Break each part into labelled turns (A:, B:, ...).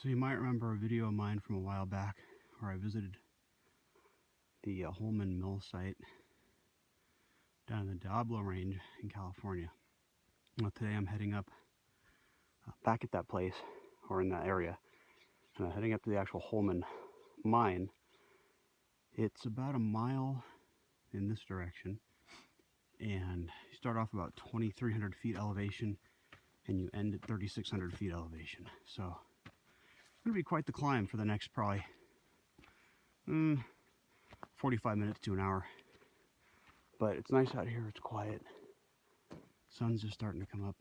A: So you might remember a video of mine from a while back where I visited the Holman mill site down in the Diablo Range in California. Well, today I'm heading up back at that place, or in that area, and I'm heading up to the actual Holman mine. It's about a mile in this direction, and you start off about 2,300 feet elevation and you end at 3,600 feet elevation. So it's going to be quite the climb for the next probably 45 minutes to an hour. But it's nice out here, it's quiet. Sun's just starting to come up.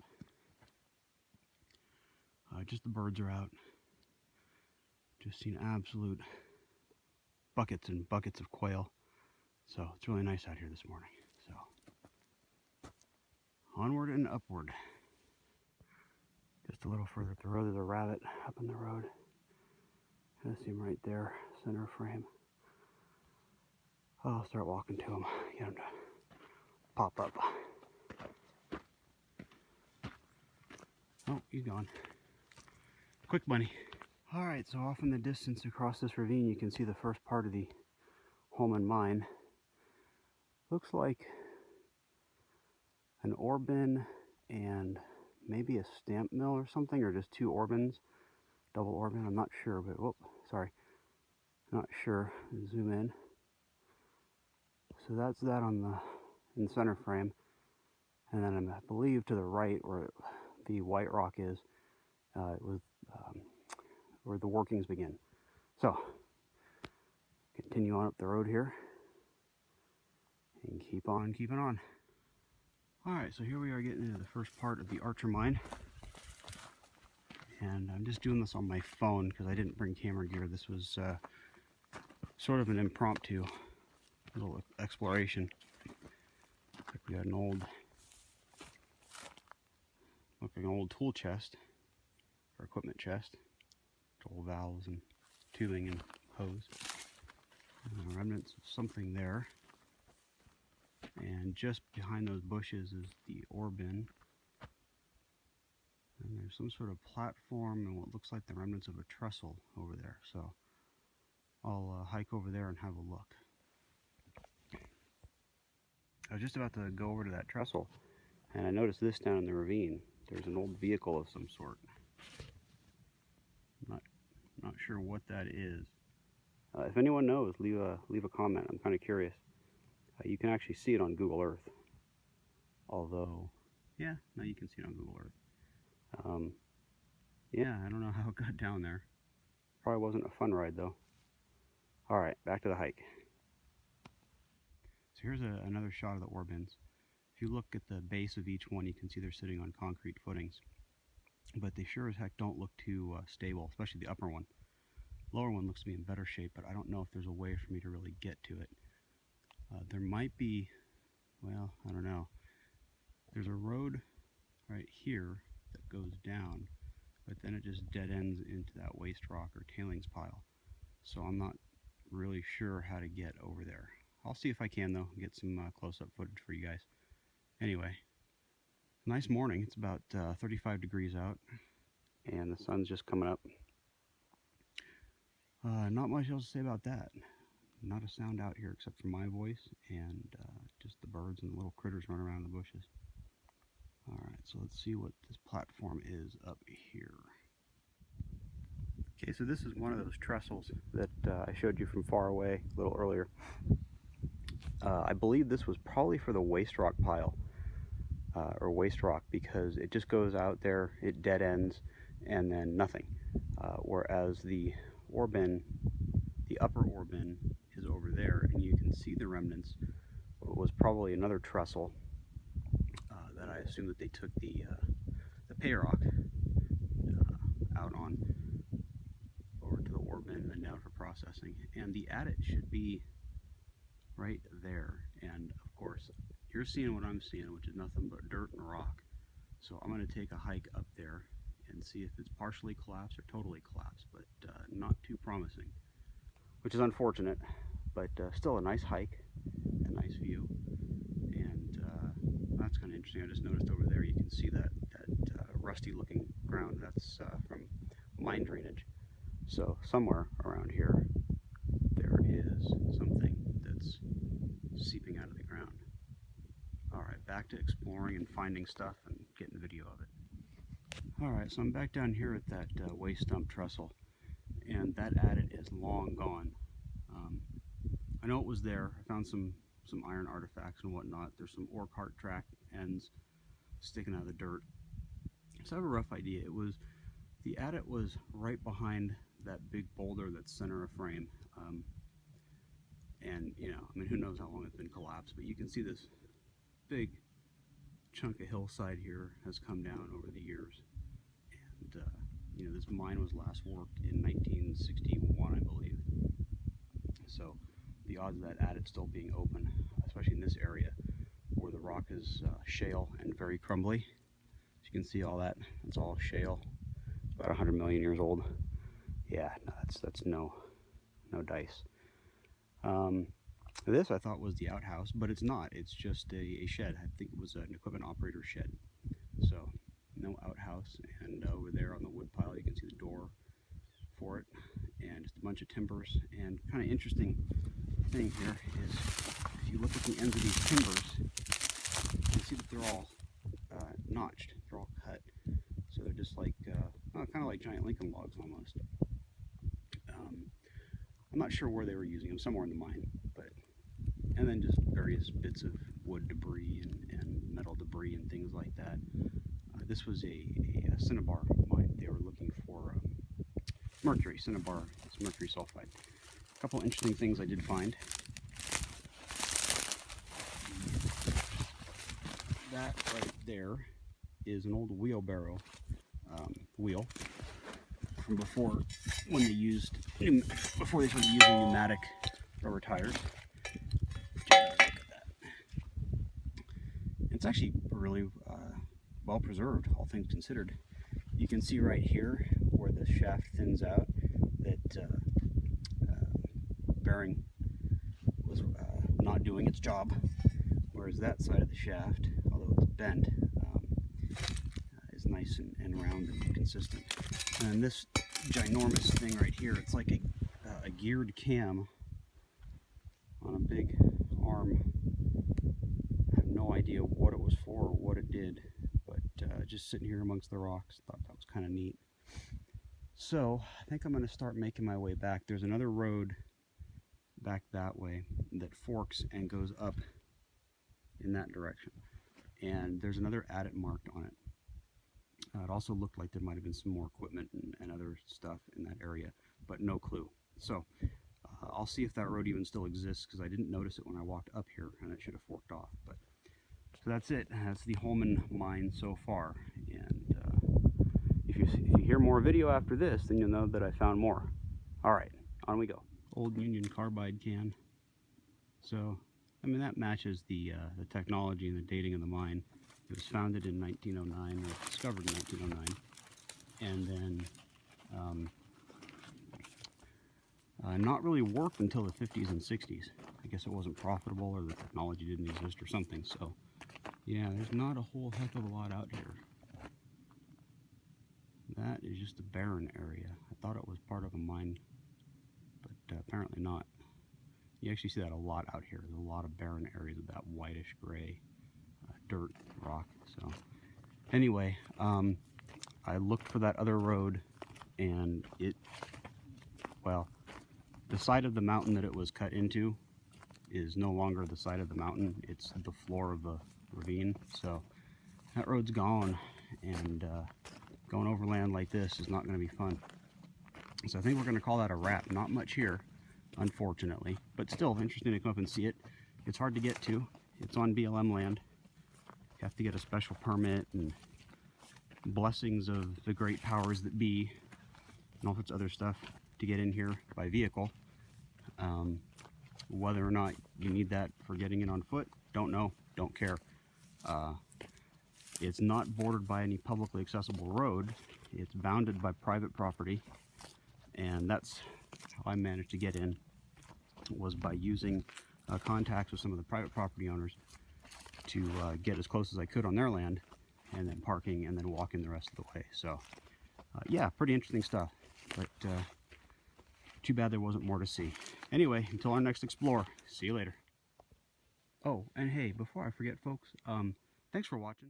A: Just the birds are out. Just seen absolute buckets and buckets of quail. So it's really nice out here this morning. So onward and upward. Just a little further up the road, there's a rabbit up in the road. I see him right there, center frame. I'll start walking to him, get him to pop up. Oh, he's gone. Quick bunny. Alright, so off in the distance across this ravine you can see the first part of the Holman mine. Looks like an ore bin and maybe a stamp mill or something, or just two ore bins. Double ore bin, I'm not sure, but whoop, sorry. Not sure. Zoom in. So that's that on in the center frame. And then I believe to the right where the white rock is, where the workings begin. So, continue on up the road here and keep on keeping on. Alright, so here we are getting into the first part of the Archer mine. And I'm just doing this on my phone because I didn't bring camera gear. This was sort of an impromptu little exploration. Looks like we got an old tool chest, or equipment chest. Old valves and tubing and hose. Remnants of something there. And just behind those bushes is the ore bin. And there's some sort of platform and what looks like the remnants of a trestle over there. So I'll hike over there and have a look. I was just about to go over to that trestle and I noticed this down in the ravine. There's an old vehicle of some sort. Not sure what that is. If anyone knows, leave a comment. I'm kind of curious. You can actually see it on Google Earth. Although, yeah, no, you can see it on Google Earth. Yeah, I don't know how it got down there. Probably wasn't a fun ride though. All right, back to the hike. So here's another shot of the ore bins. If you look at the base of each one, you can see they're sitting on concrete footings. But they sure as heck don't look too stable, especially the upper one. Lower one looks to be in better shape, but I don't know if there's a way for me to really get to it. There might be, well, I don't know. There's a road right here that goes down, but then it just dead ends into that waste rock or tailings pile. So I'm not really sure how to get over there. I'll see if I can though, get some close-up footage for you guys. Anyway. Nice morning. It's about 35 degrees out and the sun's just coming up. Not much else to say about that. Not a sound out here except for my voice and just the birds and the little critters running around in the bushes. Alright, so let's see what this platform is up here. Okay, so this is one of those trestles that I showed you from far away a little earlier. I believe this was probably for the waste rock pile. Or waste rock, because it just goes out there, it dead ends, and then nothing. Whereas the ore bin, the upper ore bin, is over there, and you can see the remnants. It was probably another trestle that I assume that they took the pay rock out on over to the ore bin and down for processing. And the adit should be right there, and of course you're seeing what I'm seeing, which is nothing but dirt and rock. So I'm going to take a hike up there and see if it's partially collapsed or totally collapsed, but not too promising. Which is unfortunate, but still a nice hike, a nice view. And that's kind of interesting. I just noticed over there you can see that rusty looking ground. That's from mine drainage. So somewhere around here, there is something that's seeping out of the ground. Alright, back to exploring and finding stuff and getting video of it. Alright, so I'm back down here at that waste dump trestle, and that adit is long gone. I know it was there. I found some iron artifacts and whatnot. There's some ore cart track ends sticking out of the dirt. So I have a rough idea. The adit was right behind that big boulder that's center of frame. And you know, I mean, who knows how long it's been collapsed, but you can see this big chunk of hillside here has come down over the years. And you know, this mine was last worked in 1961, I believe. So the odds of that adit still being open, especially in this area where the rock is shale and very crumbly. As you can see, all that, it's all shale, about 100 million years old. Yeah, no, that's no dice. This I thought was the outhouse, but it's not. It's just a shed. I think it was an equipment operator shed. So no outhouse, and over there on the wood pile you can see the door for it, and just a bunch of timbers. And kind of interesting thing here is if you look at the ends of these timbers, you can see that they're all notched. They're all cut, so they're just like kind of like giant Lincoln logs almost. I'm not sure where they were using them, somewhere in the mine, and then just various bits of wood debris and metal debris and things like that. This was a cinnabar mine. They were looking for mercury. Cinnabar is mercury sulfide. A couple interesting things I did find. That right there is an old wheelbarrow wheel from before, when they used, before they started using pneumatic rubber tires. It's actually really well preserved, all things considered. You can see right here where the shaft thins out that bearing was not doing its job, whereas that side of the shaft, although it's bent, is nice and round and consistent. And this ginormous thing right here, it's like a geared cam on a big arm. I have no idea what it was for or what it did, but just sitting here amongst the rocks, thought that was kind of neat. So I think I'm going to start making my way back. There's another road back that way that forks and goes up in that direction, and there's another adit marked on it. It also looked like there might have been some more equipment and other stuff in that area, but no clue. So I'll see if that road even still exists, because I didn't notice it when I walked up here, and it should have forked off. But so that's it. That's the Holman mine so far. And if you hear more video after this, then you'll know that I found more. All right, on we go. Old Union Carbide can. So I mean, that matches the technology and the dating of the mine. It was founded in 1909, or discovered in 1909, and then not really worked until the 50s and 60s. I guess it wasn't profitable, or the technology didn't exist, or something. So yeah, there's not a whole heck of a lot out here. That is just a barren area. I thought it was part of a mine, but apparently not. You actually see that a lot out here. There's a lot of barren areas of that whitish gray dirt rock. So anyway, I looked for that other road, and well, the side of the mountain that it was cut into is no longer the side of the mountain. It's the floor of the ravine. So that road's gone, and going over land like this is not going to be fun. So I think we're going to call that a wrap. Not much here, unfortunately, but still interesting to come up and see it. It's hard to get to. It's on BLM land. You have to get a special permit and blessings of the great powers that be and all sorts of other stuff to get in here by vehicle. Whether or not you need that for getting in on foot, don't know, don't care. It's not bordered by any publicly accessible road. It's bounded by private property, and that's how I managed to get in, was by using contacts with some of the private property owners to get as close as I could on their land, and then parking, and then walking the rest of the way. So yeah, pretty interesting stuff. But Too bad there wasn't more to see. Anyway, until our next explore, see you later. Oh, and hey, before I forget, folks, thanks for watching.